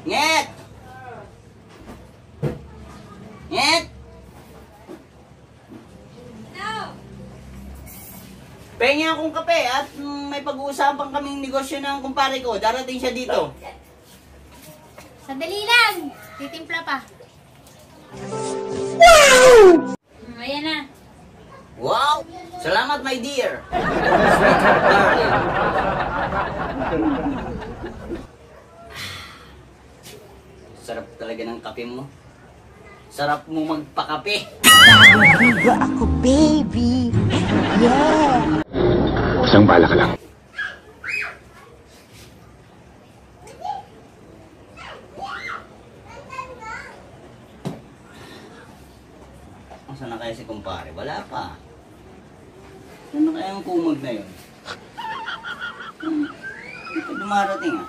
Nget! Nget! Pengi akong kape at may pag-uusapan kaming negosyo ng kumpare ko. Darating siya dito. Sandali lang! Titimpla pa. Wow! Ayan na. Wow! Salamat, my dear. Sweetheart, darling. Sarap talaga ng kape mo. Sarap mo magpakape. Nandito ako, baby. Yeah. Isang bala ka lang. Saan na kaya si kumpare? Wala pa. Ano kaya ang kumag na yun? Ito dumarating ah.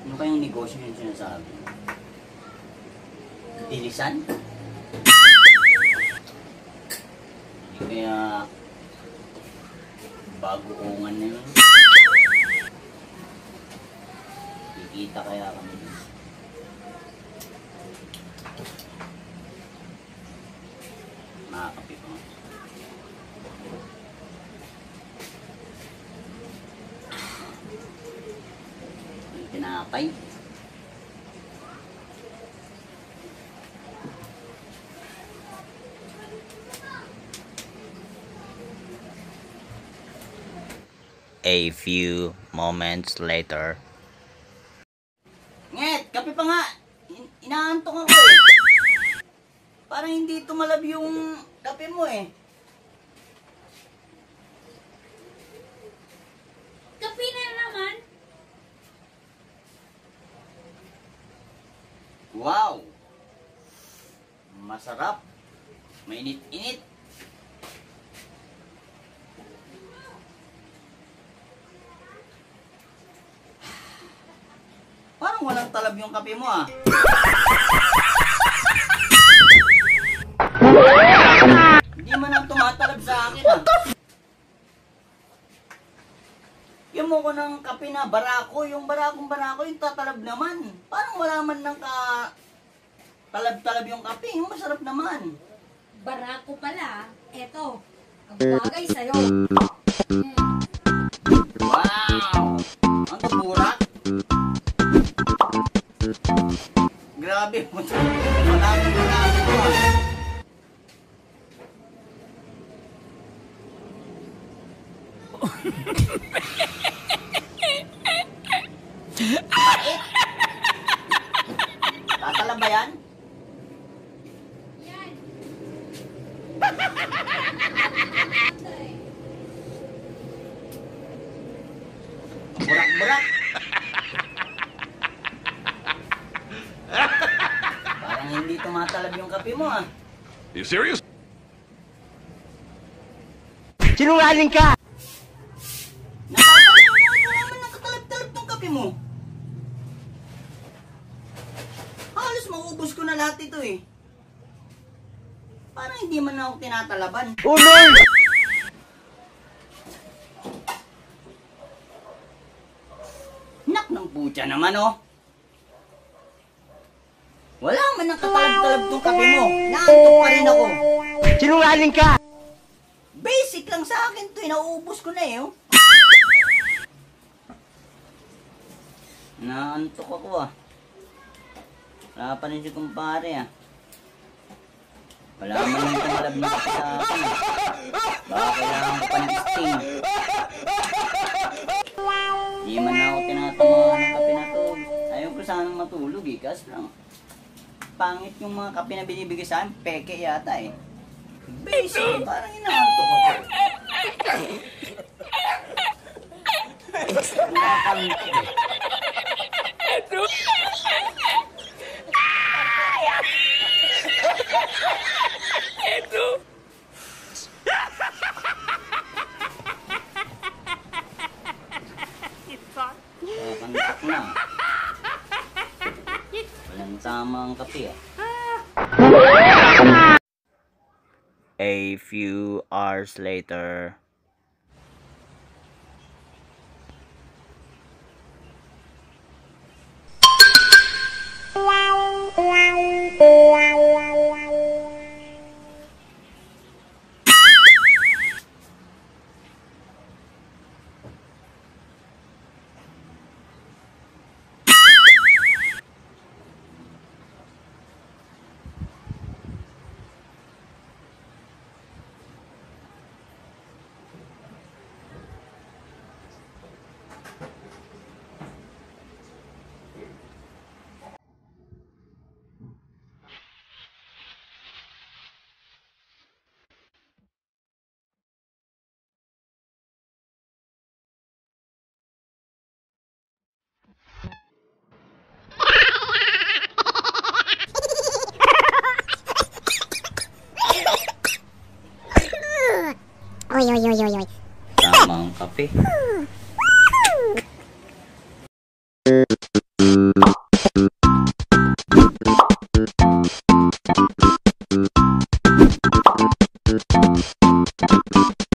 Ano kayang negosyo yung sinasabi? Tilisan? Kaya bagoongan na yun. Kikita kaya kami. Makakapi ko. Tinapay. A few moments later. Nget, kape pa nga. Inaantok ako eh. Parang hindi tumalab yung kape mo eh. Kape na naman. Wow! Masarap. Mainit-init. Parang walang talab yung kape mo ah. Hindi man ang tumatalab sa akin ah. Yung mo ko ng kape na barako, yung barako yung tatalab naman. Parang wala man ng talab-talab yung kape, yung masarap naman. Barako pala. Eto. Ang bagay sa'yo. Wow! Ang taburak. Grabe mo. Maraming ko ah. Pait. Tatalab ba yan? Yan. Burak-burak. Parang hindi tumatalab yung kape mo ah. You serious? Sinungaling ka! Wala man nakatalab-talab tong kape mo. Halos maubos ko na lahat ito eh. Parang hindi man ako tinatalaban. Oh Lord! Nak ng putya naman oh. Wala man nakatalab-talab tong kape mo. Naantok pa rin ako. Sinungaling ka! Basic lang sa akin to eh. Nauubos ko na eh oh. Naantok ako ah. Wala pa rin si kumpare ah. Wala man lang tumalab na kape sa akin ah. Baka kailangan ko pa ng sting. Di man na ako tinatamaan ng kape na to. Ayaw ko sanang matulog eh. Kasi lang pangit yung mga kape na binibigay sa akin. Peke yata eh. Basic, parang inaantok ako. Nakakalito eh. Yan, tamang kape ah. A few hours later. Oy, oy, oy, oy, oy. Tamang kape.